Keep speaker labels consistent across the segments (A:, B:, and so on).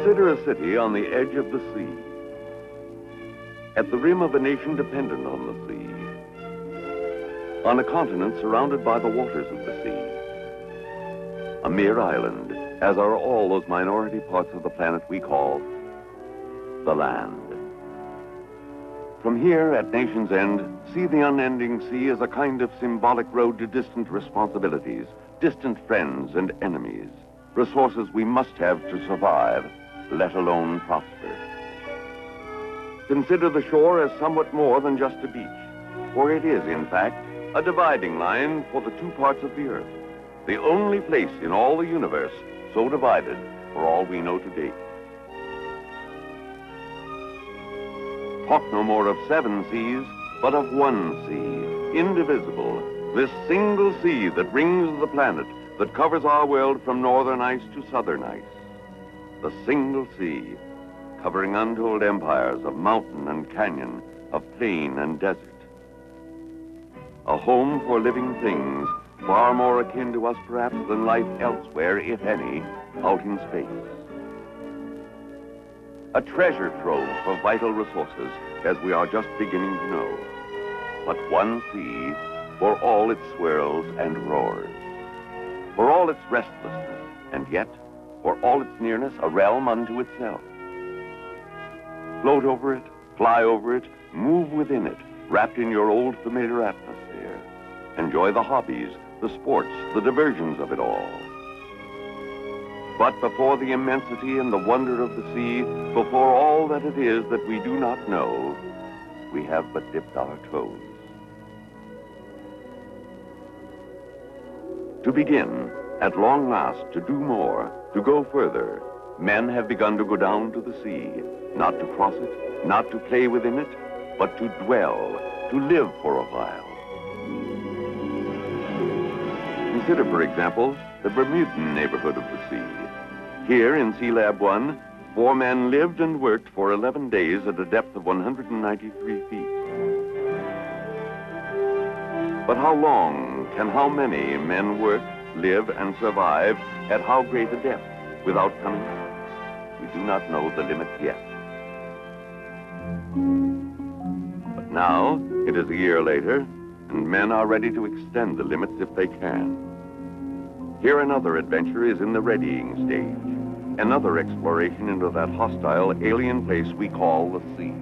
A: Consider a city on the edge of the sea, at the rim of a nation dependent on the sea, on a continent surrounded by the waters of the sea, a mere island, as are all those minority parts of the planet we call the land. From here, at nation's end, see the unending sea as a kind of symbolic road to distant responsibilities, distant friends and enemies, resources we must have to survive, let alone prosper. Consider the shore as somewhat more than just a beach, for it is, in fact, a dividing line for the two parts of the earth, the only place in all the universe so divided for all we know to date. Talk no more of 7 seas, but of one sea, indivisible, this single sea that rings the planet, that covers our world from northern ice to southern ice. The single sea, covering untold empires of mountain and canyon, of plain and desert. A home for living things, far more akin to us perhaps than life elsewhere, if any, out in space. A treasure trove of vital resources, as we are just beginning to know. But one sea for all its swirls and roars, for all its restlessness, and yet, for all its nearness, a realm unto itself. Float over it, fly over it, move within it, wrapped in your old familiar atmosphere. Enjoy the hobbies, the sports, the diversions of it all. But before the immensity and the wonder of the sea, before all that it is that we do not know, we have but dipped our toes. To begin, at long last, to do more, to go further, men have begun to go down to the sea, not to cross it, not to play within it, but to dwell, to live for a while. Consider, for example, the Bermudan neighborhood of the sea. Here in SEALAB I, 4 men lived and worked for 11 days at a depth of 193 feet. But how long can how many men work, live, and survive at how great a depth without coming out? We do not know the limit yet. But now, it is a year later, and men are ready to extend the limits if they can. Here another adventure is in the readying stage, another exploration into that hostile, alien place we call the sea.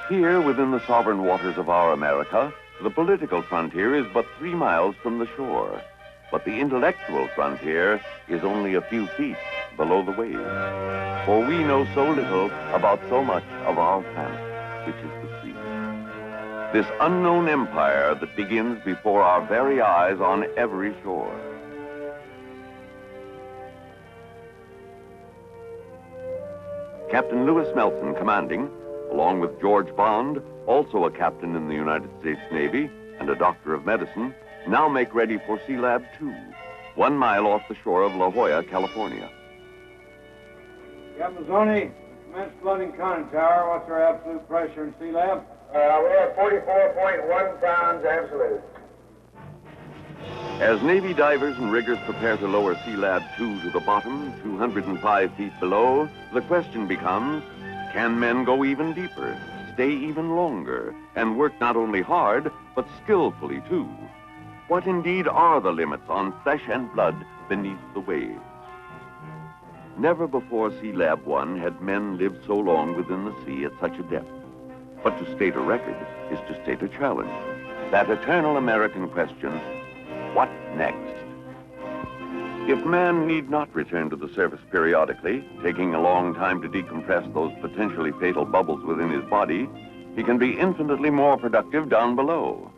A: Here, within the sovereign waters of our America, the political frontier is but 3 miles from the shore. But the intellectual frontier is only a few feet below the waves. For we know so little about so much of our planet, which is the sea. This unknown empire that begins before our very eyes on every shore. Captain Lewis Nelson, commanding, along with George Bond, also a captain in the United States Navy and a doctor of medicine, now make ready for SEALAB II, 1 mile off the shore of La Jolla, California.
B: Captain Mazzoni, commence flooding conning tower. What's our absolute pressure in SEALAB?
C: We're at 44.1 pounds absolute.
A: As Navy divers and riggers prepare to lower SEALAB II to the bottom, 205 feet below, the question becomes, can men go even deeper, stay even longer, and work not only hard, but skillfully too? What indeed are the limits on flesh and blood beneath the waves? Never before SEALAB I had men lived so long within the sea at such a depth. But to state a record is to state a challenge. That eternal American question, what next? If man need not return to the surface periodically, taking a long time to decompress those potentially fatal bubbles within his body, he can be infinitely more productive down below.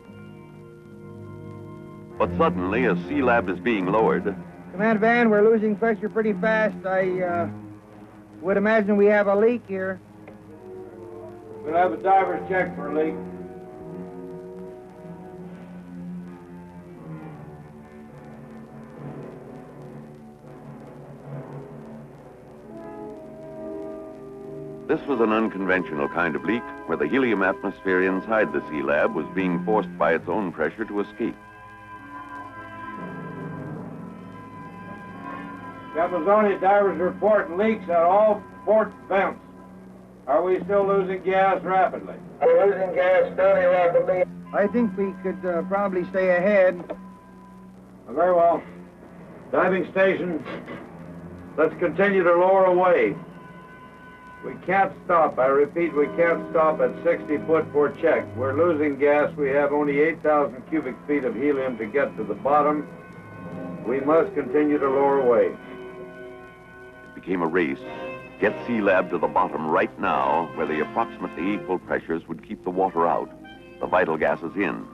A: But suddenly, as SEALAB is being lowered...
D: Command Van, we're losing pressure pretty fast. I would imagine we have a leak here.
B: We'll have a diver's check for a leak.
A: This was an unconventional kind of leak where the helium atmosphere inside the SEALAB was being forced by its own pressure to escape.
B: Capizoni, divers report leaks at all port vents. Are we still losing gas rapidly?
C: We're losing gas fairly rapidly.
D: I think we could probably stay ahead.
B: Very well. Diving station, let's continue to lower away. We can't stop. I repeat, we can't stop at 60 foot for check. We're losing gas. We have only 8,000 cubic feet of helium to get to the bottom. We must continue to lower away.
A: It became a race. Get SEALAB to the bottom right now, where the approximately equal pressures would keep the water out, the vital gases in.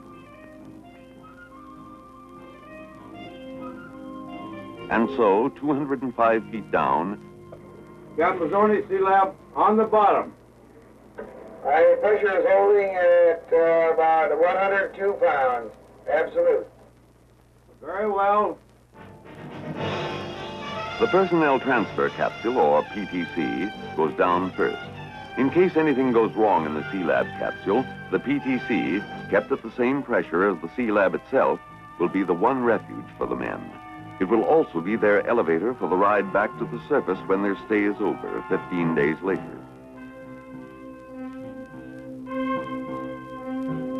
A: And so, 205 feet down,
B: Capizoni, SEALAB on the bottom.
C: The pressure is holding at about 102 pounds, absolute.
B: Very well.
A: the personnel transfer capsule, or PTC, goes down first. In case anything goes wrong in the SEALAB capsule, the PTC, kept at the same pressure as the SEALAB itself, will be the one refuge for the men. It will also be their elevator for the ride back to the surface when their stay is over 15 days later.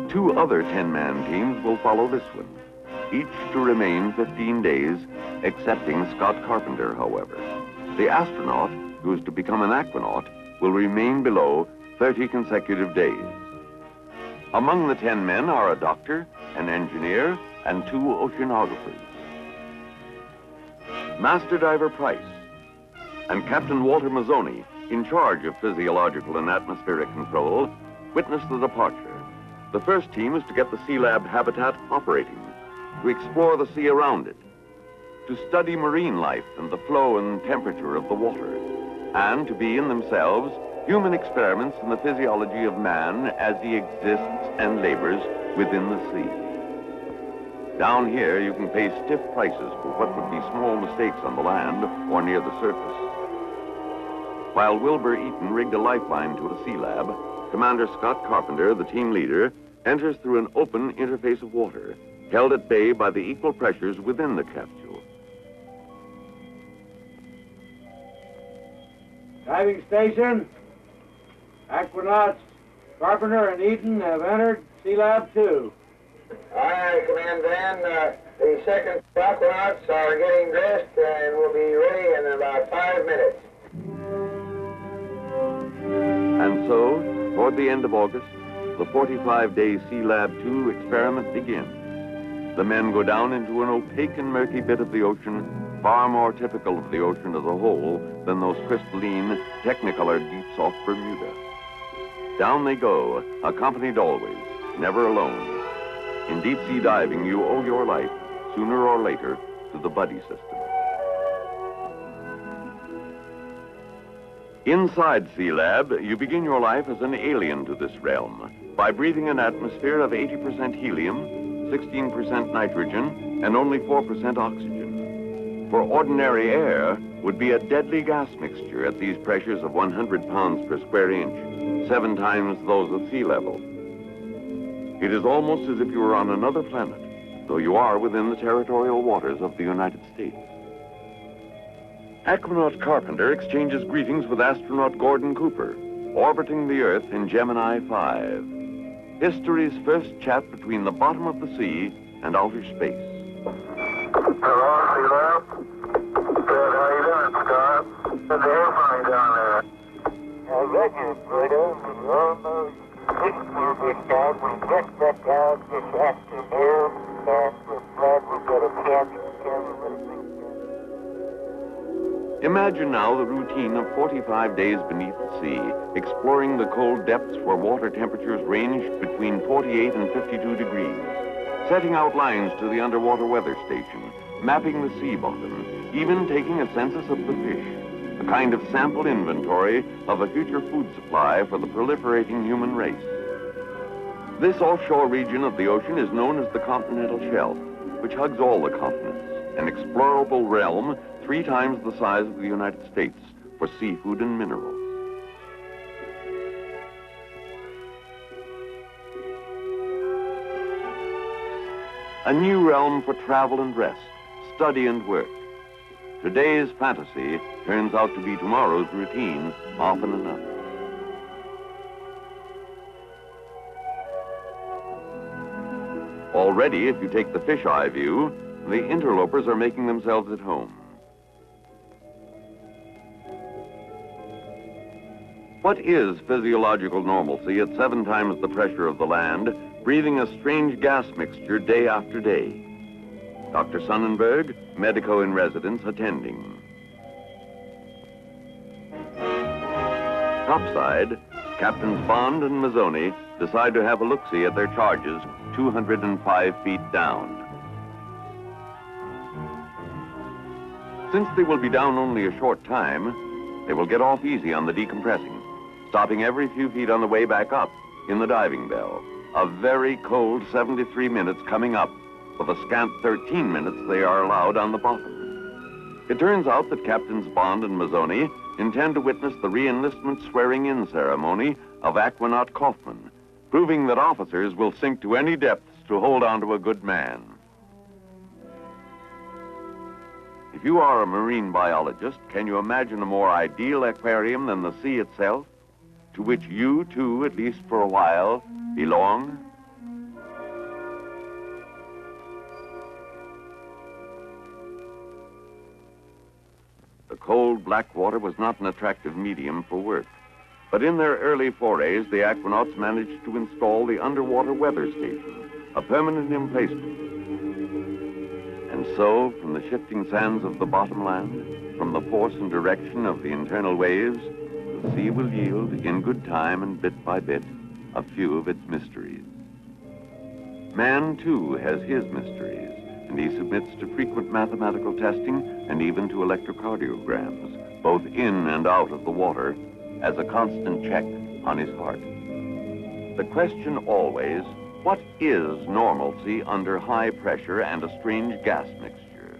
A: 2 other 10-man teams will follow this one, each to remain 15 days, excepting Scott Carpenter, however. The astronaut, who is to become an aquanaut, will remain below 30 consecutive days. Among the 10 men are a doctor, an engineer, and 2 oceanographers. Master Diver Price and Captain Walter Mazzoni, in charge of physiological and atmospheric control, witness the departure. The first team is to get the SEALAB habitat operating, to explore the sea around it, to study marine life and the flow and temperature of the water, and to be in themselves human experiments in the physiology of man as he exists and labors within the sea. Down here, you can pay stiff prices for what would be small mistakes on the land or near the surface. While Wilbur Eaton rigged a lifeline to a SEALAB, Commander Scott Carpenter, the team leader, enters through an open interface of water, held at bay by the equal pressures within the capsule.
B: Diving station, aquanauts Carpenter and Eaton have entered SEALAB II.
C: Aye, Command Van. The second aquanauts are getting dressed and will be ready in about 5 minutes.
A: And so, toward the end of August, the 45-day SEALAB II experiment begins. The men go down into an opaque and murky bit of the ocean, far more typical of the ocean as a whole than those crystalline, technicolored deeps off Bermuda. Down they go, accompanied always, never alone. In deep-sea diving, you owe your life, sooner or later, to the buddy system. Inside SEALAB, you begin your life as an alien to this realm by breathing an atmosphere of 80% helium, 16% nitrogen, and only 4% oxygen. For ordinary air would be a deadly gas mixture at these pressures of 100 pounds per square inch, 7 times those of sea level. It is almost as if you were on another planet, though you are within the territorial waters of the United States. Aquanaut Carpenter exchanges greetings with astronaut Gordon Cooper, orbiting the Earth in Gemini 5. History's first chat between the bottom of the sea and outer space.
C: Hello, SEALAB. Good, how you doing, Scott? There's an airplane down there. I got you, Pluto. You almost didn't do this time. We just got down this afternoon, and we're glad we got a chance to tell you what we.
A: Imagine now the routine of 45 days beneath the sea, exploring the cold depths where water temperatures range between 48 and 52 degrees, setting out lines to the underwater weather station, mapping the sea bottom, even taking a census of the fish, a kind of sample inventory of a future food supply for the proliferating human race. This offshore region of the ocean is known as the continental shelf, which hugs all the continents, an explorable realm 3 times the size of the United States for seafood and minerals. A new realm for travel and rest, study and work. Today's fantasy turns out to be tomorrow's routine often enough. Already, if you take the fisheye view, the interlopers are making themselves at home. What is physiological normalcy at 7 times the pressure of the land, breathing a strange gas mixture day after day? Dr. Sonnenberg, medico in residence, attending. Topside, Captains Bond and Mazzoni decide to have a look-see at their charges 205 feet down. Since they will be down only a short time, they will get off easy on the decompressing, stopping every few feet on the way back up in the diving bell. A very cold 73 minutes coming up, for the scant 13 minutes they are allowed on the bottom. It turns out that Captains Bond and Mazzoni intend to witness the re-enlistment swearing-in ceremony of Aquanaut Kaufman, proving that officers will sink to any depths to hold on to a good man. If you are a marine biologist, can you imagine a more ideal aquarium than the sea itself, to which you, too, at least for a while, belong? The cold black water was not an attractive medium for work, but in their early forays, the aquanauts managed to install the underwater weather station, a permanent emplacement. And so, from the shifting sands of the bottom land, from the force and direction of the internal waves, the sea will yield, in good time and bit by bit, a few of its mysteries. Man, too, has his mysteries, and he submits to frequent mathematical testing and even to electrocardiograms, both in and out of the water, as a constant check on his heart. The question always, what is normalcy under high pressure and a strange gas mixture?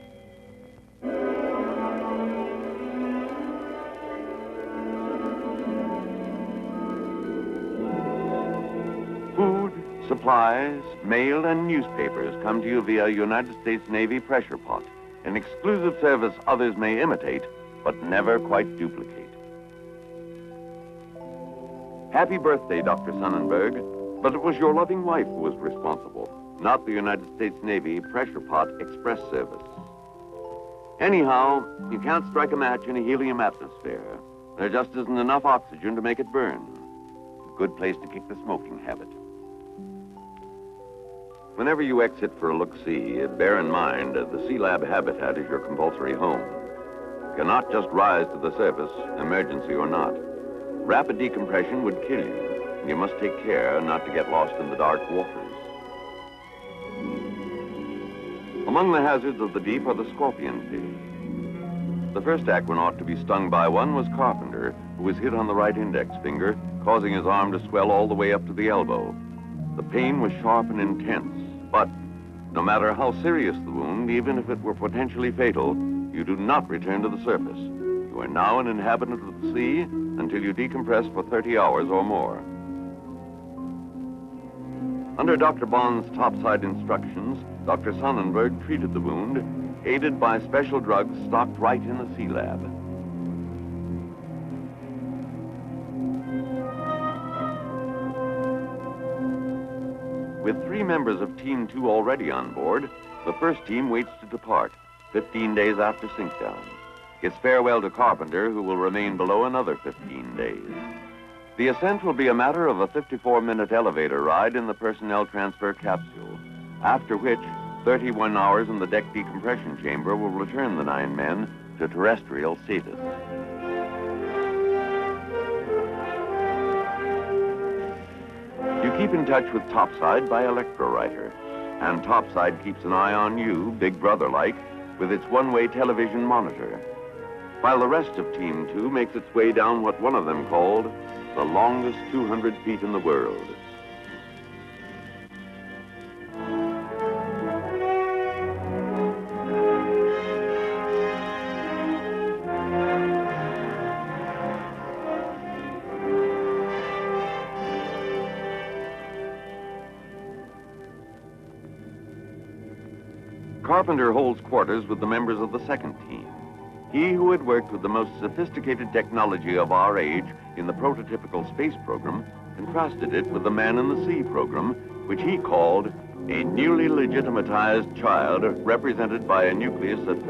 A: Food, supplies, mail, and newspapers come to you via United States Navy pressure pot, an exclusive service others may imitate, but never quite duplicate. Happy birthday, Dr. Sonnenberg, but it was your loving wife who was responsible, not the United States Navy pressure pot express service. Anyhow, you can't strike a match in a helium atmosphere. There just isn't enough oxygen to make it burn. A good place to kick the smoking habit. Whenever you exit for a look-see, bear in mind the SEALAB habitat is your compulsory home. You cannot just rise to the surface, emergency or not. Rapid decompression would kill you, and you must take care not to get lost in the dark waters. Among the hazards of the deep are the scorpion fish. The first aquanaut to be stung by one was Carpenter, who was hit on the right index finger, causing his arm to swell all the way up to the elbow. The pain was sharp and intense, but no matter how serious the wound, even if it were potentially fatal, you do not return to the surface. You are now an inhabitant of the sea until you decompress for 30 hours or more. Under Dr. Bond's topside instructions, Dr. Sonnenberg treated the wound, aided by special drugs stocked right in the SEALAB. With 3 members of Team 2 already on board, the first team waits to depart, 15 days after sinkdown. It's farewell to Carpenter, who will remain below another 15 days. The ascent will be a matter of a 54-minute elevator ride in the personnel transfer capsule, after which 31 hours in the deck decompression chamber will return the 9 men to terrestrial status. You keep in touch with Topside by electrowriter, and Topside keeps an eye on you, Big Brother-like, with its one-way television monitor, while the rest of Team 2 makes its way down what one of them called the longest 200 feet in the world. Carpenter holds quarters with the members of the second team. He who had worked with the most sophisticated technology of our age in the prototypical space program contrasted it with the Man in the Sea program, which he called a newly legitimatized child represented by a nucleus of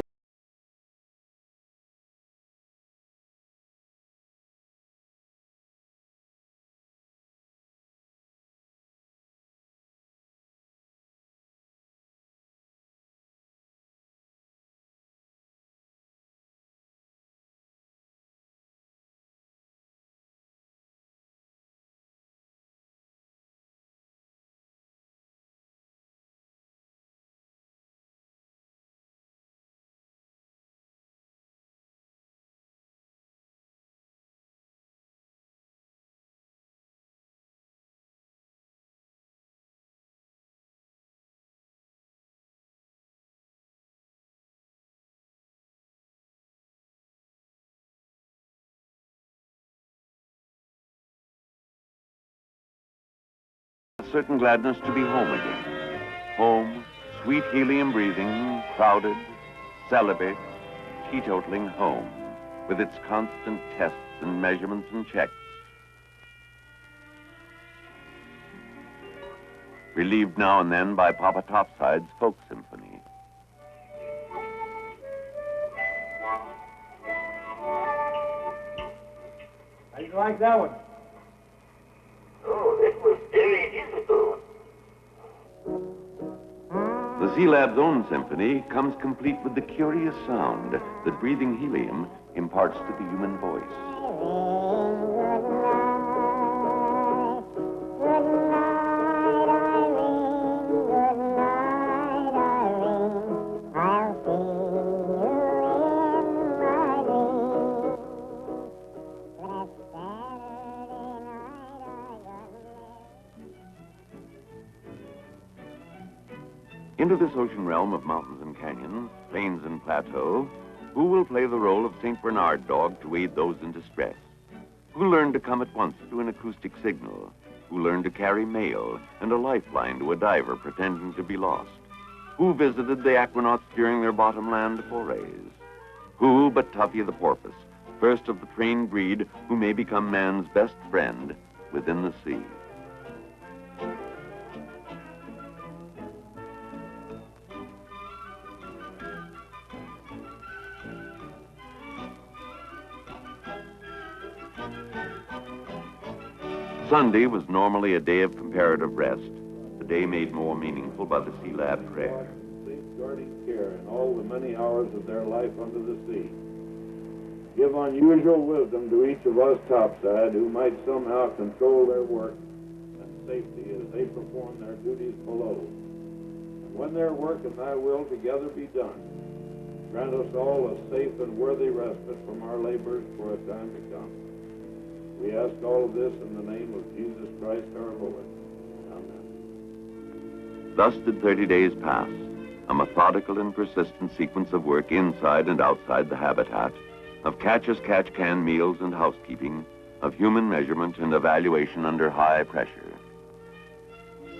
A: a certain gladness to be home again. Home, sweet helium breathing, crowded, celibate, teetotaling home, with its constant tests and measurements and checks. Relieved now and then by Papa Topside's folk symphony.
D: How do you like that one?
C: Oh, it was very difficult.
A: The SEALAB's own symphony comes complete with the curious sound that breathing helium imparts to the human voice. Into this ocean realm of mountains and canyons, plains and plateaux, who will play the role of St. Bernard dog to aid those in distress? Who learned to come at once to an acoustic signal? Who learned to carry mail and a lifeline to a diver pretending to be lost? Who visited the aquanauts during their bottomland forays? Who but Tuffy the porpoise, first of the trained breed who may become man's best friend within the sea? Sunday was normally a day of comparative rest, a day made more meaningful by the SEALAB prayer.
B: Safeguarding care in all the many hours of their life under the sea. Give unusual wisdom to each of us topside who might somehow control their work and safety as they perform their duties below. And when their work and thy will together be done, grant us all a safe and worthy respite from our labors for a time to come. We ask all of this in the name of Jesus Christ our Lord. Amen.
A: Thus did 30 days pass, a methodical and persistent sequence of work inside and outside the habitat, of catch-as-catch-can meals and housekeeping, of human measurement and evaluation under high pressure.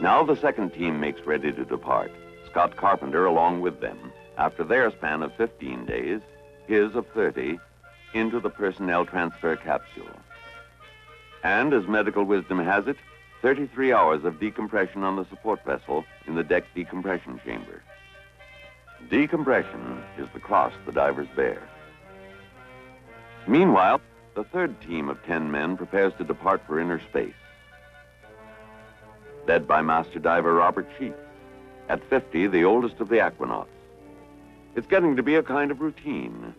A: Now the second team makes ready to depart, Scott Carpenter along with them, after their span of 15 days, his of 30, into the personnel transfer capsule. And as medical wisdom has it, 33 hours of decompression on the support vessel in the deck decompression chamber. Decompression is the cross the divers bear. Meanwhile, the third team of 10 men prepares to depart for inner space. Led by Master Diver Robert Sheets, at 50, the oldest of the aquanauts. It's getting to be a kind of routine,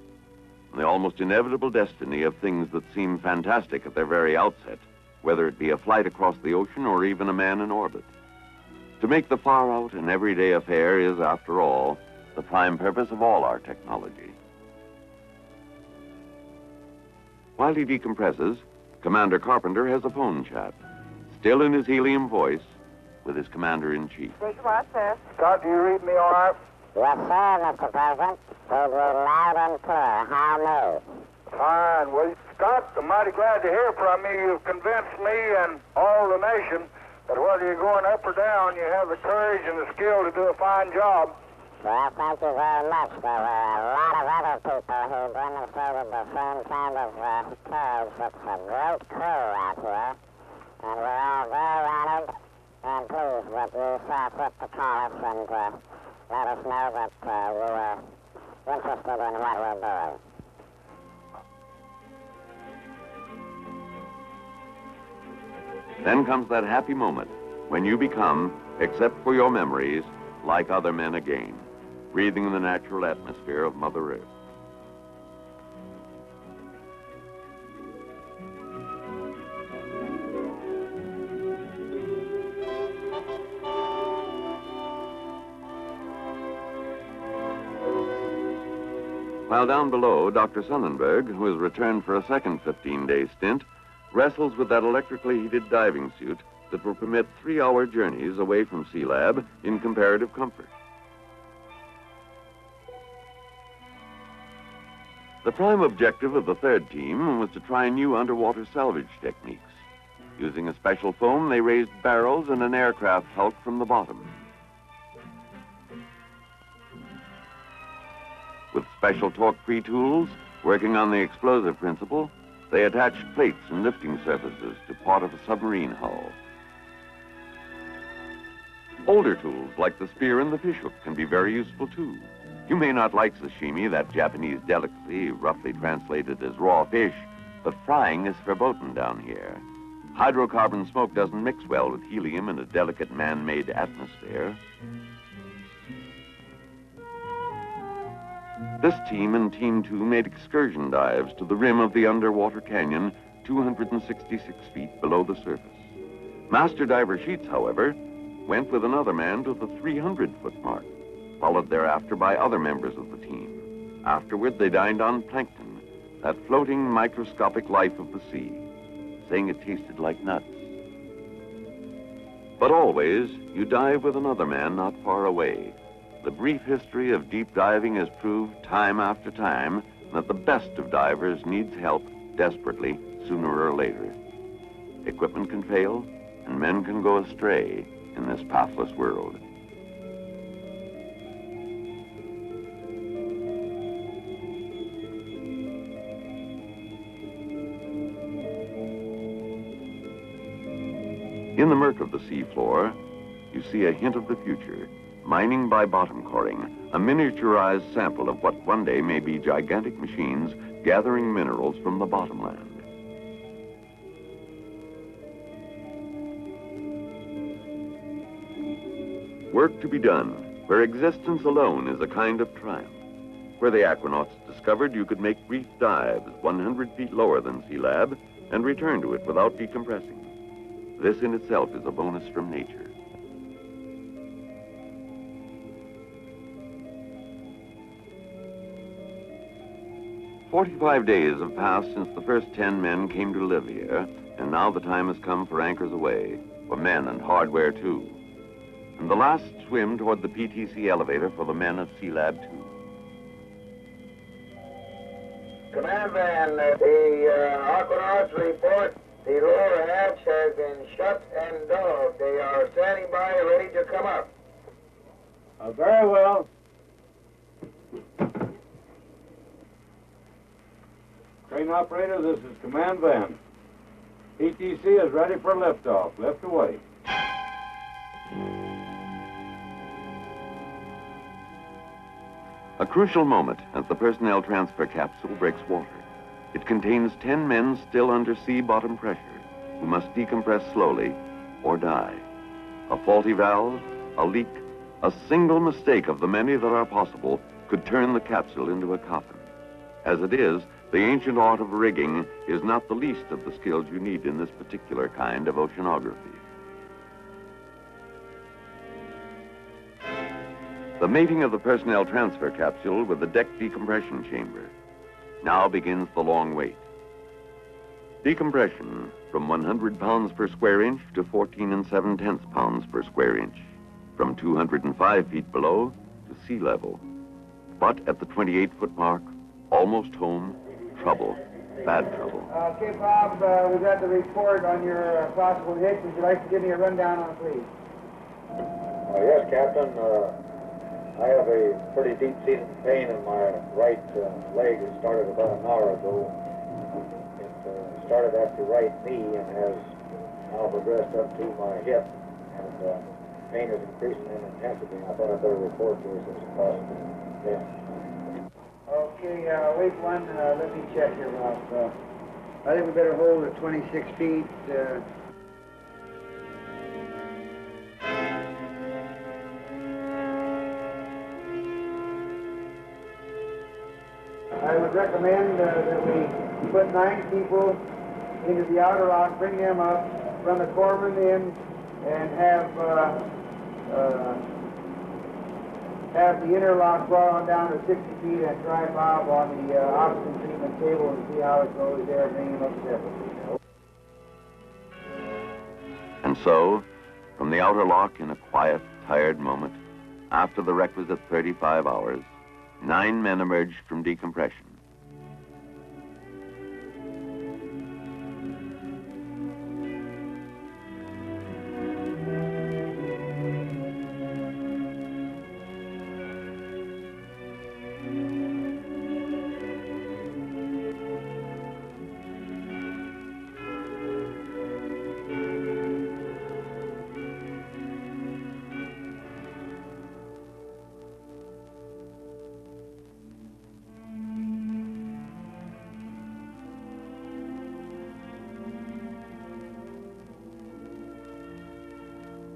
A: the almost inevitable destiny of things that seem fantastic at their very outset, whether it be a flight across the ocean or even a man in orbit. To make the far out and everyday affair is, after all, the prime purpose of all our technology. While he decompresses, Commander Carpenter has a phone chat, still in his helium voice, with his commander-in-chief.
C: Big what, sir? Scott, do you read me all right?
E: Yes, sir, Mr. President. Heard you loud and clear. How new?
C: Fine. Well, Scott, I'm mighty glad to hear from you. You've convinced me and all the nation that whether you're going up or down, you have the courage and the skill to do a fine job.
E: Well, thank you very much. There were a lot of other people who demonstrated the same kind of courage. It's a great crew out here, and we're all very honored and pleased that you saw fit to call us and let us know that you were interested in what we're doing.
A: Then comes that happy moment when you become, except for your memories, like other men again, breathing the natural atmosphere of Mother Earth. While down below, Dr. Sonnenberg, who has returned for a second 15-day stint, wrestles with that electrically heated diving suit that will permit 3-hour journeys away from SEALAB in comparative comfort. The prime objective of the third team was to try new underwater salvage techniques. Using a special foam, they raised barrels and an aircraft hulk from the bottom. With special torque-free tools, working on the explosive principle, they attached plates and lifting surfaces to part of a submarine hull. Older tools like the spear and the fishhook can be very useful too. You may not like sashimi, that Japanese delicacy roughly translated as raw fish, but frying is verboten down here. Hydrocarbon smoke doesn't mix well with helium in a delicate man-made atmosphere. This team and Team 2 made excursion dives to the rim of the underwater canyon, 266 feet below the surface. Master Diver Sheets, however, went with another man to the 300-foot mark, followed thereafter by other members of the team. Afterward, they dined on plankton, that floating microscopic life of the sea, saying it tasted like nuts. But always, you dive with another man not far away. The brief history of deep diving has proved time after time that the best of divers needs help desperately sooner or later. Equipment can fail, and men can go astray in this pathless world. In the murk of the seafloor, you see a hint of the future. Mining by bottom coring, a miniaturized sample of what one day may be gigantic machines gathering minerals from the bottomland. Work to be done, where existence alone is a kind of triumph. Where the aquanauts discovered you could make brief dives 100 feet lower than SEALAB and return to it without decompressing. This in itself is a bonus from nature. 45 days have passed since the first 10 men came to live here, and now the time has come for anchors away, for men and hardware too. And the last swim toward the PTC elevator for the men of SEALAB II.
C: Command van, the aquanauts report the lower hatch has been shut and dogged. They are standing by, ready to come up.
B: Very well. Train operator, this is command van. PTC is ready for liftoff. Lift away.
A: A crucial moment as the personnel transfer capsule breaks water. It contains 10 men still under sea bottom pressure who must decompress slowly or die. A faulty valve, a leak, a single mistake of the many that are possible could turn the capsule into a coffin. As it is, the ancient art of rigging is not the least of the skills you need in this particular kind of oceanography. The mating of the personnel transfer capsule with the deck decompression chamber. Now begins the long wait. Decompression from 100 pounds per square inch to 14 7/10 pounds per square inch. From 205 feet below to sea level. But at the 28-foot mark, almost home, trouble, bad trouble.
D: Okay, Bob, we got the report on your possible hit. Would you like to give me a rundown on it, please?
C: Yes, Captain.
B: I have a pretty deep-seated pain in my right leg. It started about an hour ago. It started at the right knee and has now progressed up to my hip. And pain is increasing in intensity. I thought I'd better report to us as possible. Yeah.
D: Okay, wait one. Let me check here, Ralph. I think we better hold at 26 feet. I would recommend that we put 9 people into the outer lock, bring them up, run the corpsman in, and have the inner lock brought on down to 60 feet and try Bob on the oxygen treatment table and see how it goes there, bring him up separately.
A: And so, from the outer lock in a quiet, tired moment, after the requisite 35 hours, 9 men emerged from decompression.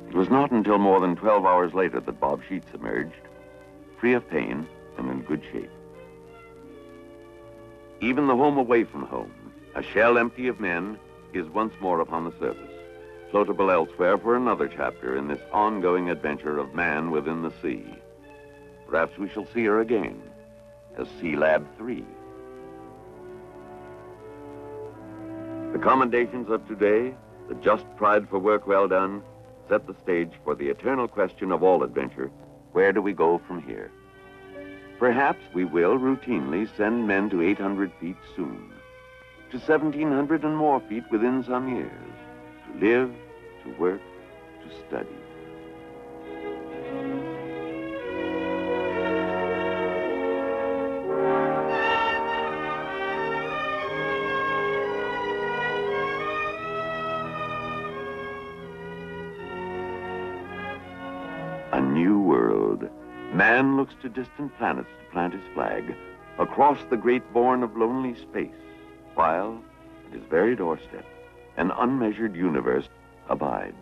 A: It was not until more than 12 hours later that Bob Sheets emerged, free of pain and in good shape. Even the home away from home, a shell empty of men, is once more upon the surface, floatable elsewhere for another chapter in this ongoing adventure of man within the sea. Perhaps we shall see her again as SEALAB III. The commendations of today, the just pride for work well done, set the stage for the eternal question of all adventure: where do we go from here? Perhaps we will routinely send men to 800 feet soon, to 1,700 and more feet within some years, to live, to work, to study. A new world. Man looks to distant planets to plant his flag across the great bourne of lonely space, while at his very doorstep, an unmeasured universe abides.